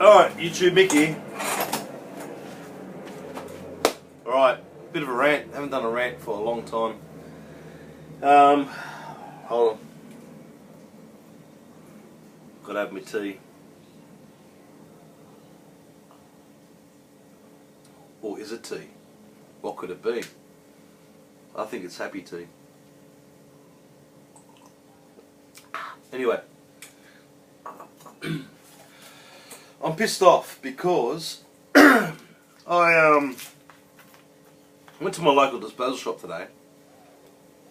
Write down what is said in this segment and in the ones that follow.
Alright, YouTube Mickey. Alright, bit of a rant. Haven't done a rant for a long time. Hold on. Gotta have my tea. Or is it tea? What could it be? I think it's happy tea. Anyway. I'm pissed off because I went to my local disposal shop today.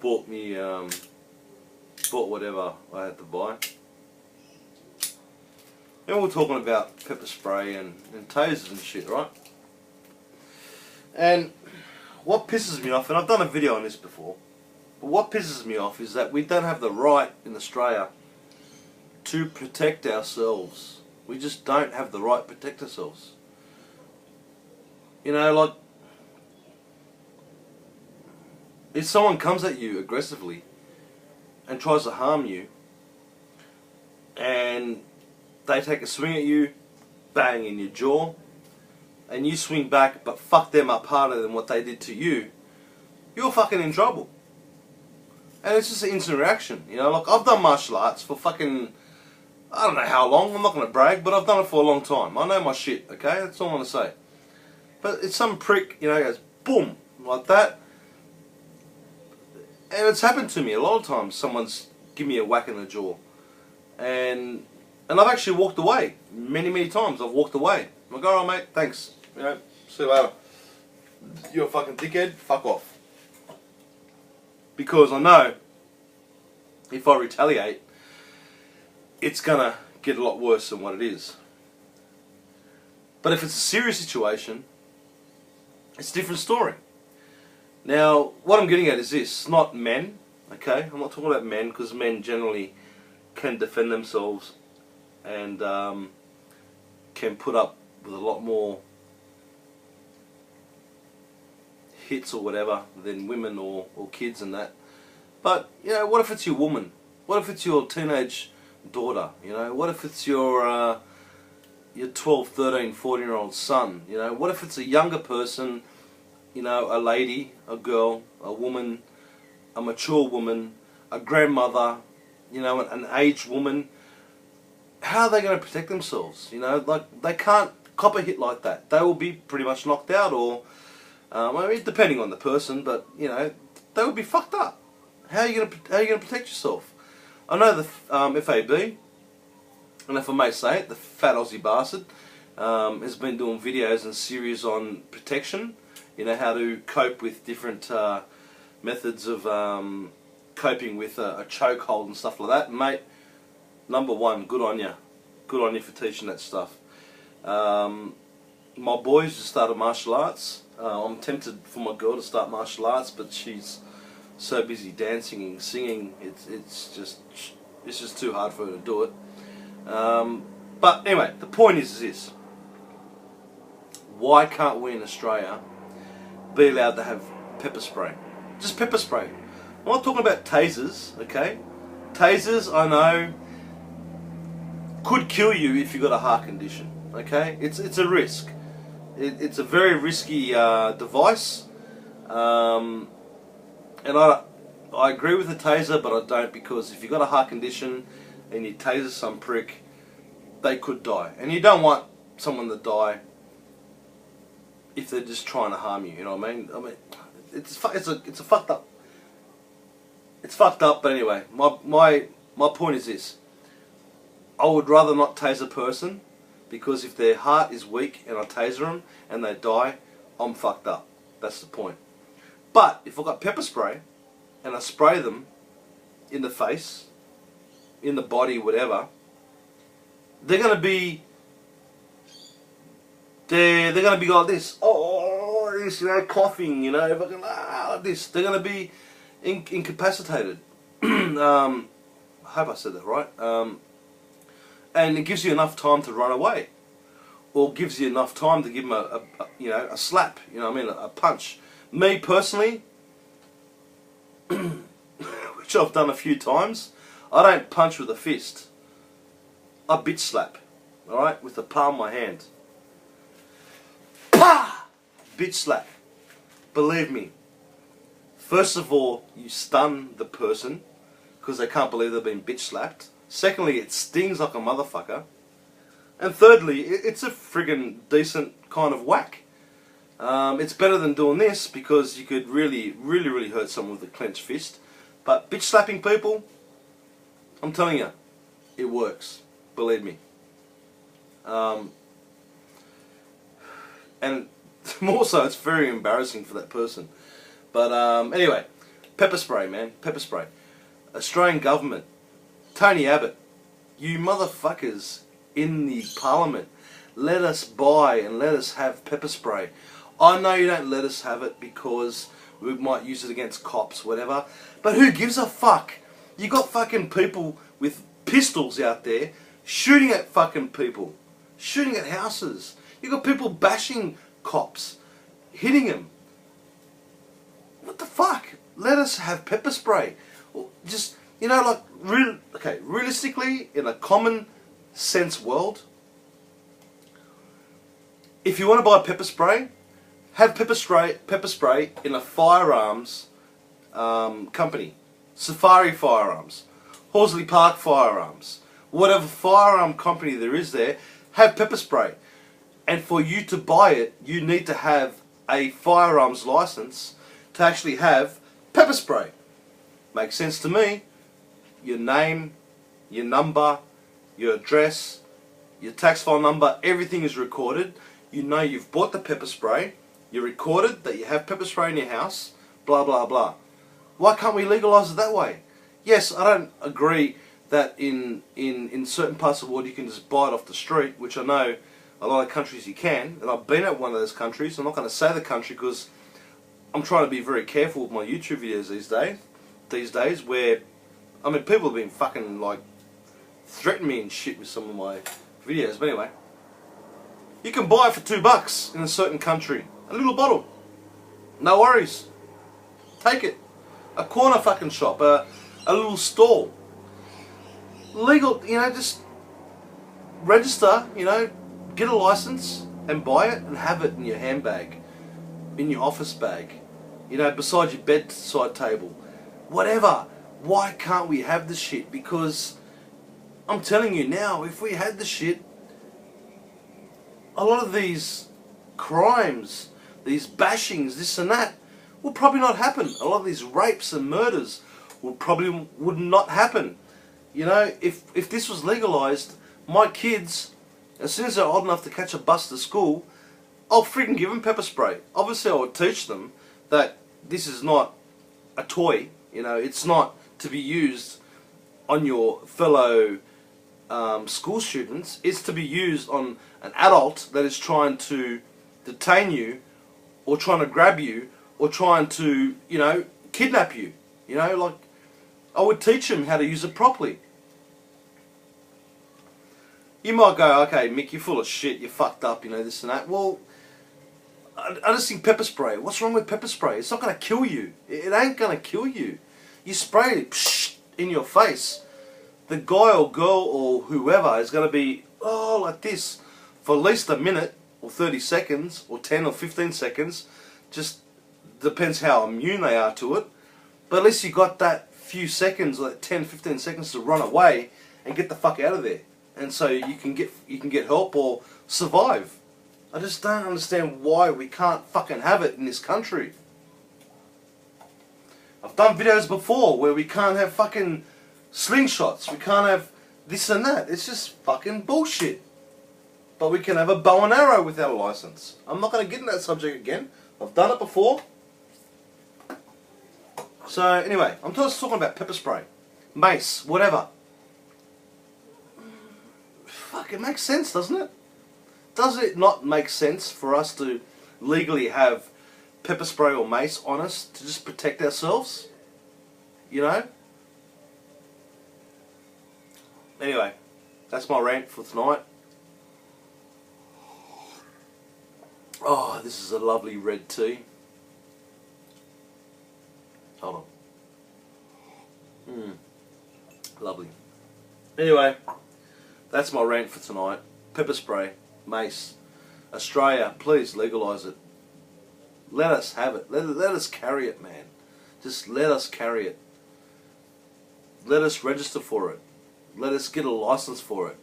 Bought whatever I had to buy. And we're talking about pepper spray and tasers and shit, right? And what pisses me off, and I've done a video on this before, but what pisses me off is that we don't have the right in Australia to protect ourselves. We just don't have the right to protect ourselves. You know, like, if someone comes at you aggressively and tries to harm you, and they take a swing at you, bang, in your jaw, and you swing back but fuck them up harder than what they did to you, you're fucking in trouble. And it's just an instant reaction, you know. Like, I've done martial arts for fucking, I don't know how long, I'm not going to brag, but I've done it for a long time. I know my shit, okay? That's all I want to say. But it's some prick, you know, goes boom, like that. And it's happened to me a lot of times. Someone's given me a whack in the jaw. And I've actually walked away. Many times I've walked away. I'm like, alright mate, thanks. You know, see you later. You're a fucking dickhead, fuck off. Because I know if I retaliate, it's gonna get a lot worse than what it is. But if it's a serious situation, it's a different story. Now, what I'm getting at is this, not men, okay? I'm not talking about men, because men generally can defend themselves and can put up with a lot more hits or whatever than women or kids and that. But, you know, what if it's your woman? What if it's your teenage daughter? You know, what if it's your 12, 13, 14-year-old son? You know, what if it's a younger person, you know, a lady, a girl, a woman, a mature woman, a grandmother, you know, an aged woman? How are they going to protect themselves? You know, like, they can't cop a hit like that. They will be pretty much knocked out, or I mean, depending on the person, but you know, they will be fucked up. How are you going to protect yourself? I know the FAB, and if I may say it, the fat Aussie bastard, has been doing videos and series on protection. You know, how to cope with different methods of coping with a chokehold and stuff like that. And mate, number one, good on you. Good on you for teaching that stuff. My boys just started martial arts. I'm tempted for my girl to start martial arts, but she's so busy dancing and singing. It's just too hard for her to do it. But anyway, the point is this: why can't we in Australia be allowed to have pepper spray? Just pepper spray. I'm not talking about tasers, okay? Tasers, I know, could kill you if you've got a heart condition, okay? It's a risk. It's a very risky device. And I agree with the taser, but I don't, because if you've got a heart condition and you taser some prick, they could die. And you don't want someone to die if they're just trying to harm you, you know what I mean? I mean, it's a fucked up. It's fucked up, but anyway, my point is this. I would rather not tase a person, because if their heart is weak and I taser them and they die, I'm fucked up. That's the point. But if I've got pepper spray and I spray them in the face, in the body, whatever, they're gonna be like this. Oh, this, you know, coughing, you know, fucking like this. They're gonna be incapacitated. I hope I said that right. And it gives you enough time to run away, or gives you enough time to give them a slap. You know what I mean? A punch. Me personally, which I've done a few times, I don't punch with a fist. I bitch slap. alright, with the palm of my hand. Pah! Bitch slap. Believe me. First of all, you stun the person because they can't believe they've been bitch slapped. Secondly, it stings like a motherfucker. And thirdly, it's a friggin' decent kind of whack. It's better than doing this because you could really hurt someone with a clenched fist. But bitch slapping people, I'm telling you, it works. Believe me. And more so, it's very embarrassing for that person. But anyway, pepper spray, man. Pepper spray. Australian government. Tony Abbott. You motherfuckers in the parliament. Let us buy and let us have pepper spray. I know you don't let us have it because we might use it against cops, whatever. But who gives a fuck? You got fucking people with pistols out there shooting at fucking people. Shooting at houses. You got people bashing cops. Hitting them. What the fuck? Let us have pepper spray. Just, you know, like, realistically, in a common sense world, if you want to buy pepper spray, have pepper spray in a firearms company. Safari Firearms, Horsley Park Firearms, whatever firearm company there is there, have pepper spray. And for you to buy it, you need to have a firearms license to actually have pepper spray. Makes sense to me. Your name, your number, your address, your tax file number, everything is recorded. You know you've bought the pepper spray. You recorded that you have pepper spray in your house. Blah, blah, blah. Why can't we legalise it that way? Yes, I don't agree that in certain parts of the world you can just buy it off the street, which I know a lot of countries you can. And I've been at one of those countries. I'm not going to say the country because I'm trying to be very careful with my YouTube videos these days where, I mean, people have been fucking, like, threatening me and shit with some of my videos. But anyway, you can buy it for $2 in a certain country. A little bottle. No worries. Take it. A corner fucking shop. A little stall. Legal, you know, just register, you know, get a license and buy it and have it in your handbag. In your office bag. You know, beside your bedside table. Whatever. Why can't we have the shit? Because I'm telling you now, if we had the shit, a lot of these crimes, these bashings, this and that, will probably not happen. A lot of these rapes and murders would not happen. You know, if this was legalised, my kids, as soon as they're old enough to catch a bus to school, I'll freaking give them pepper spray. Obviously I would teach them that this is not a toy, you know, it's not to be used on your fellow school students. It's to be used on an adult that is trying to detain you or trying to grab you or trying to, you know, kidnap you. You know, like, I would teach them how to use it properly. You might go, okay, Mick, you're full of shit, you're fucked up, you know, this and that. Well, I just think pepper spray. What's wrong with pepper spray? It's not going to kill you. It ain't going to kill you. You spray it psh, in your face. The guy or girl or whoever is going to be, oh, like this, for at least a minute or 30 seconds or 10 or 15 seconds. Just depends how immune they are to it. But at least you got that few seconds, like 10, 15 seconds to run away and get the fuck out of there. And so you can get help or survive. I just don't understand why we can't fucking have it in this country. I've done videos before where we can't have fucking slingshots, we can't have this and that. It's just fucking bullshit. But we can have a bow and arrow without a license. I'm not going to get into that subject again. I've done it before. So anyway, I'm just talking about pepper spray, mace, whatever. Fuck, it makes sense, doesn't it? Does it not make sense for us to legally have pepper spray or mace on us to just protect ourselves? You know? Anyway, that's my rant for tonight. Oh, this is a lovely red tea. Hold on. Lovely. Anyway, that's my rant for tonight. pepper spray, mace. Australia, please legalise it. Let us have it. Let us carry it, man. Just let us carry it. Let us register for it. Let us get a license for it.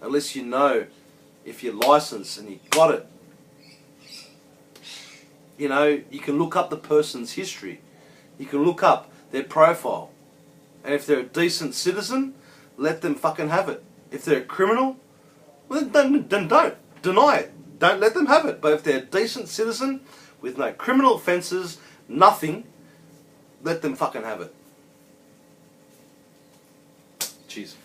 At least you know if you're licensed and you got it. You know, you can look up the person's history. You can look up their profile. And if they're a decent citizen, let them fucking have it. If they're a criminal, well, then don't. Deny it. Don't let them have it. But if they're a decent citizen with no criminal offences, nothing, let them fucking have it. Cheers.